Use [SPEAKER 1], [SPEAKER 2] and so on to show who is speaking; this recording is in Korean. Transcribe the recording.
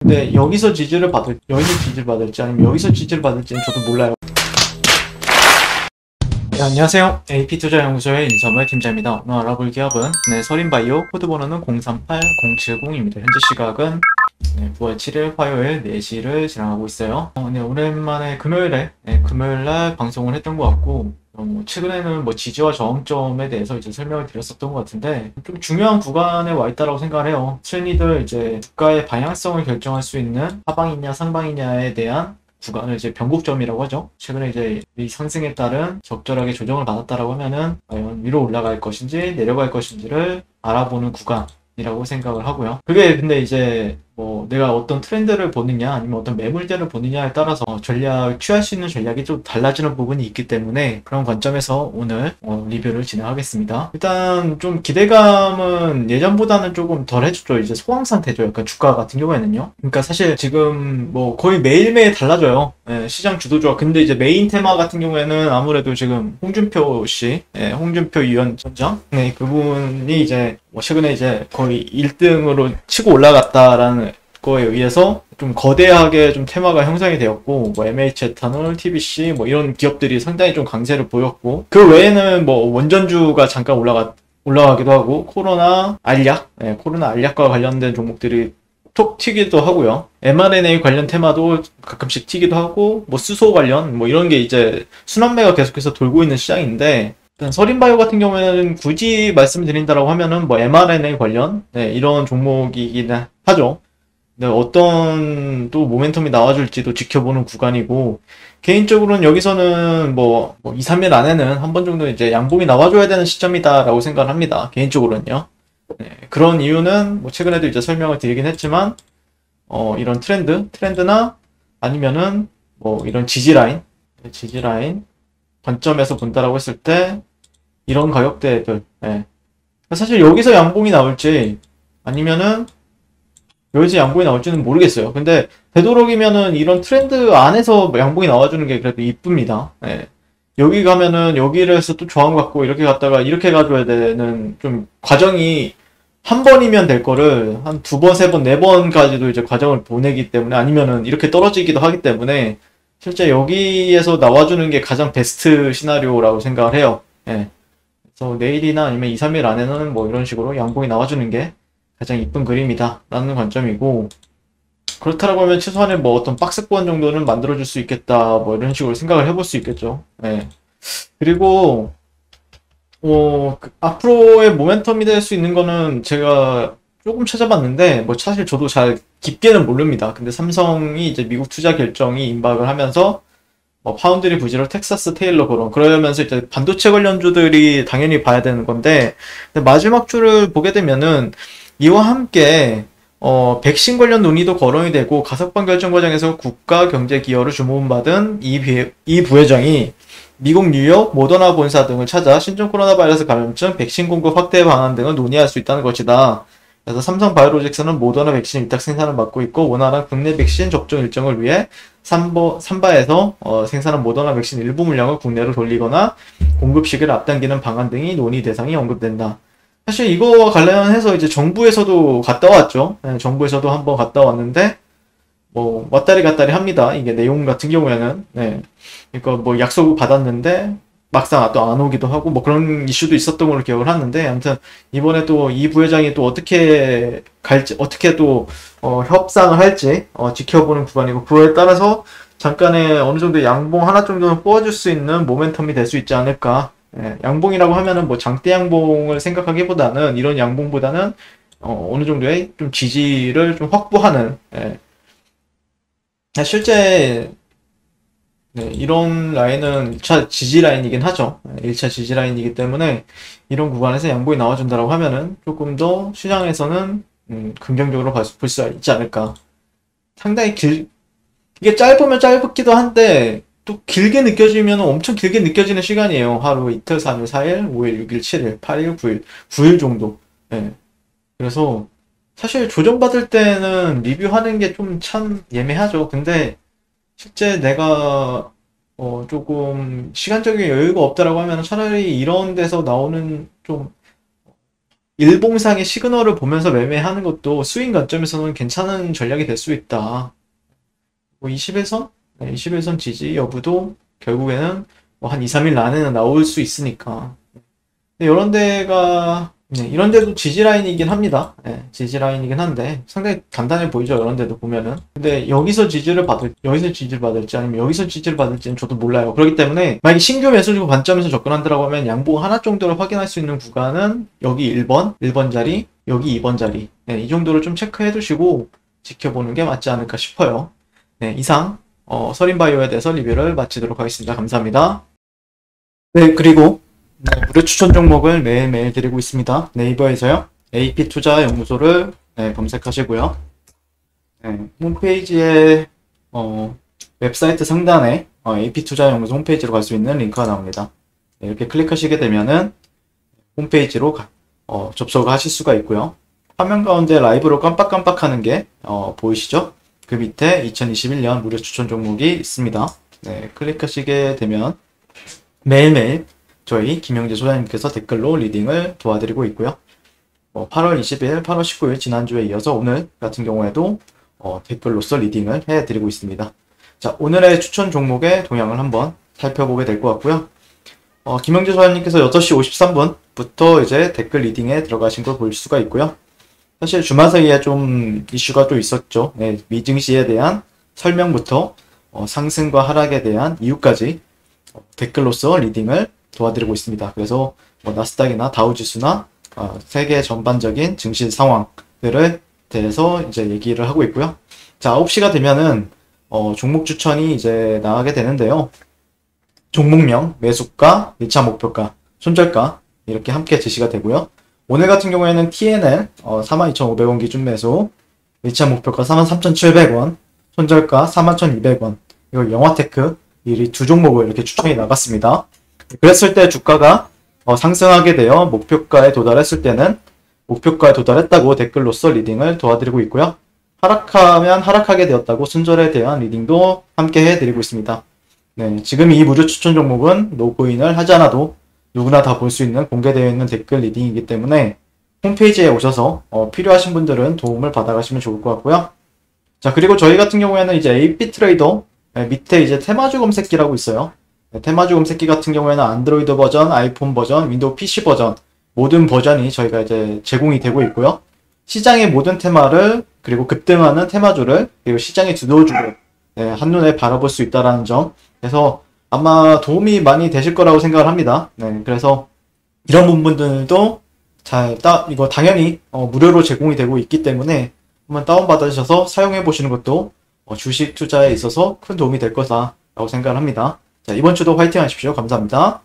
[SPEAKER 1] 근데 여기서 지지를 받을지 아니면 여기서 지지를 받을지는 저도 몰라요. 네, 안녕하세요. AP투자연구소의 인서물 팀장입니다. 오늘 알아볼 기업은 서린바이오, 코드번호는 038070입니다. 현재 시각은 9월 7일 화요일 4시를 지나가고 있어요. 네, 오랜만에 금요일날 방송을 했던 것 같고, 최근에는 지지와 저항점에 대해서 이제 설명을 드렸었던 것 같은데, 좀 중요한 구간에 와 있다라고 생각을 해요. 트레이더 이제 주가의 방향성을 결정할 수 있는 하방이냐 상방이냐에 대한 구간을 이제 변곡점이라고 하죠. 최근에 이제 이 상승에 따른 적절하게 조정을 받았다라고 하면은 과연 위로 올라갈 것인지 내려갈 것인지를 알아보는 구간이라고 생각을 하고요. 그게 근데 이제 내가 어떤 트렌드를 보느냐 아니면 어떤 매물대를 보느냐에 따라서 취할 수 있는 전략이 좀 달라지는 부분이 있기 때문에 그런 관점에서 오늘 리뷰를 진행하겠습니다. 일단 좀 기대감은 예전보다는 조금 덜 해주죠. 이제 소강 상태죠. 약간 주가 같은 경우에는요. 그러니까 사실 지금 거의 매일매일 달라져요. 시장 주도주가. 근데 이제 메인 테마 같은 경우에는 아무래도 지금 홍준표 씨, 홍준표 위원장, 그분이 이제 최근에 이제 거의 1등으로 치고 올라갔다라는 거에 의해서 좀 거대하게 좀 테마가 형성이 되었고, MH에탄올, TBC 이런 기업들이 상당히 좀 강세를 보였고, 그 외에는 원전주가 잠깐 올라가기도 하고, 코로나 알약과 관련된 종목들이 톡 튀기도 하고요. mRNA 관련 테마도 가끔씩 튀기도 하고, 수소 관련 이런 게 이제 순환매가 계속해서 돌고 있는 시장인데, 일단 서린바이오 같은 경우에는 굳이 말씀드린다라고 하면은 mRNA 관련 이런 종목이긴 하죠. 네, 어떤 또 모멘텀이 나와줄지도 지켜보는 구간이고, 개인적으로는 여기서는 2, 3일 안에는 한 번 정도 이제 양봉이 나와줘야 되는 시점이다라고 생각을 합니다. 개인적으로는요. 그런 이유는 최근에도 이제 설명을 드리긴 했지만, 이런 트렌드나 아니면은 이런 지지라인 관점에서 본다라고 했을 때, 이런 가격대들, 사실 여기서 양봉이 나올지, 아니면은 여기서 양봉이 나올지는 모르겠어요. 근데 되도록이면은 이런 트렌드 안에서 양봉이 나와주는 게 그래도 이쁩니다. 여기 가면은 여기를 해서 또 저항 받고 이렇게 갔다가 이렇게 가줘야 되는 좀 과정이 한 번이면 될 거를 한 두 번, 세 번, 네 번까지도 이제 과정을 보내기 때문에, 아니면은 이렇게 떨어지기도 하기 때문에 실제 여기에서 나와주는 게 가장 베스트 시나리오라고 생각을 해요. 그래서 내일이나 아니면 2, 3일 안에는 이런 식으로 양봉이 나와주는 게 가장 이쁜 그림이다 라는 관점이고, 그렇다라고 하면 최소한의 어떤 박스권 정도는 만들어줄 수 있겠다 이런 식으로 생각을 해볼 수 있겠죠. 그리고 앞으로의 모멘텀이 될 수 있는 거는 제가 조금 찾아봤는데 사실 저도 잘 깊게는 모릅니다. 근데 삼성이 이제 미국 투자 결정이 임박을 하면서 파운드리 부지럴 텍사스 테일러 그러면서 이제 반도체 관련주들이 당연히 봐야 되는 건데, 근데 마지막 주를 보게 되면은 이와 함께 백신 관련 논의도 거론이 되고, 가석방 결정 과정에서 국가 경제 기여를 주문받은 이 부회장이 미국 뉴욕 모더나 본사 등을 찾아 신종 코로나 바이러스 감염증 백신 공급 확대 방안 등을 논의할 수 있다는 것이다. 그래서 삼성 바이오로직스는 모더나 백신 위탁 생산을 맡고 있고, 원활한 국내 백신 접종 일정을 위해 삼바에서 생산한 모더나 백신 일부 물량을 국내로 돌리거나 공급 시기를 앞당기는 방안 등이 논의 대상이 언급된다. 사실 이거와 관련해서 이제 정부에서도 갔다 왔죠. 정부에서도 한번 갔다 왔는데 왔다리 갔다리 합니다. 이게 내용 같은 경우에는 그러니까 약속을 받았는데 막상 또 안 오기도 하고 그런 이슈도 있었던 걸로 기억을 하는데, 아무튼 이번에 또 이 부회장이 또 어떻게 갈지, 어떻게 또 협상을 할지 지켜보는 구간이고, 그거에 따라서 잠깐의 어느 정도 양봉 하나 정도는 뽑아줄 수 있는 모멘텀이 될 수 있지 않을까. 양봉이라고 하면은 장대 양봉을 생각하기보다는, 이런 양봉보다는 어느 정도의 좀 지지를 좀 확보하는, 실제 이런 라인은 1차 지지 라인이긴 하죠. 1차 지지 라인이기 때문에 이런 구간에서 양봉이 나와준다라고 하면은 조금 더 시장에서는 긍정적으로 볼 수 있지 않을까. 상당히 이게 짧으면 짧기도 한데 또 길게 느껴지면 엄청 길게 느껴지는 시간이에요. 하루, 이틀, 3일, 4일, 5일, 6일, 7일, 8일, 9일 정도. 그래서 사실 조정받을 때는 리뷰하는 게 좀 참 예매하죠. 근데 실제 내가 조금 시간적인 여유가 없다라고 하면 차라리 이런 데서 나오는 좀 일봉상의 시그널을 보면서 매매하는 것도 스윙 관점에서는 괜찮은 전략이 될 수 있다. 뭐 21선? 네, 21선 지지 여부도 결국에는 뭐한 2, 3일 안에는 나올 수 있으니까. 이런 데가, 네, 이런 데도 지지라인이긴 합니다. 네, 지지라인이긴 한데, 상당히 단단해 보이죠, 이런 데도 보면은. 근데 여기서 지지를 받을지 아니면 여기서 지지를 받을지는 저도 몰라요. 그렇기 때문에, 만약에 신규 매수주 관점에서 접근한다고 하면 양봉 하나 정도를 확인할 수 있는 구간은 여기 1번 자리, 여기 2번 자리. 네, 이 정도를 좀 체크해 두시고 지켜보는 게 맞지 않을까 싶어요. 네, 이상, 서린바이오에 대해서 리뷰를 마치도록 하겠습니다. 감사합니다. 네, 그리고 네, 무료 추천 종목을 매일매일 드리고 있습니다. 네이버에서요. AP투자연구소를 네, 검색하시고요. 네, 홈페이지에 웹사이트 상단에 AP투자연구소 홈페이지로 갈 수 있는 링크가 나옵니다. 네, 이렇게 클릭하시게 되면은 홈페이지로 접속하실 수가 있고요. 화면 가운데 라이브로 깜빡깜빡하는 게 보이시죠? 그 밑에 2021년 무료 추천 종목이 있습니다. 네, 클릭하시게 되면 매일매일 저희 김영재 소장님께서 댓글로 리딩을 도와드리고 있고요. 8월 20일, 8월 19일 지난주에 이어서 오늘 같은 경우에도 댓글로서 리딩을 해드리고 있습니다. 자, 오늘의 추천 종목의 동향을 한번 살펴보게 될 것 같고요. 김영재 소장님께서 6시 53분부터 이제 댓글 리딩에 들어가신 걸 볼 수가 있고요. 사실 주말 사이에 좀 이슈가 또 있었죠. 네, 미증시에 대한 설명부터 상승과 하락에 대한 이유까지 댓글로서 리딩을 도와드리고 있습니다. 그래서 나스닥이나 다우지수나 세계 전반적인 증시 상황들을 대해서 이제 얘기를 하고 있고요. 자, 9시가 되면은 종목 추천이 이제 나가게 되는데요. 종목명, 매수가, 1차 목표가, 손절가 이렇게 함께 제시가 되고요. 오늘 같은 경우에는 TNL 42,500원 기준 매수, 1차 목표가 43,700원, 손절가 41,200원, 이거 영화테크 이 두 종목을 이렇게 추천이 나갔습니다. 그랬을 때 주가가 상승하게 되어 목표가에 도달했을 때는 목표가에 도달했다고 댓글로서 리딩을 도와드리고 있고요. 하락하면 하락하게 되었다고 순절에 대한 리딩도 함께 해드리고 있습니다. 네, 지금 이 무료 추천 종목은 로그인을 하지 않아도 누구나 다 볼 수 있는 공개되어 있는 댓글 리딩이기 때문에 홈페이지에 오셔서 필요하신 분들은 도움을 받아가시면 좋을 것 같고요. 자, 그리고 저희 같은 경우에는 이제 AP 트레이더 밑에 이제 테마주 검색기라고 있어요. 테마주 검색기 같은 경우에는 안드로이드 버전, 아이폰 버전, 윈도우 PC 버전 모든 버전이 저희가 이제 제공이 되고 있고요. 시장의 모든 테마를 그리고 급등하는 테마주를 그리고 시장의 주도주를 한눈에 바라볼 수 있다는 점. 그래서 아마 도움이 많이 되실 거라고 생각을 합니다. 네, 그래서 이런 부분들도 이거 당연히 무료로 제공이 되고 있기 때문에 한번 다운받으셔서 사용해 보시는 것도 주식 투자에 있어서 큰 도움이 될 거다라고 생각을 합니다. 자, 이번 주도 화이팅 하십시오. 감사합니다.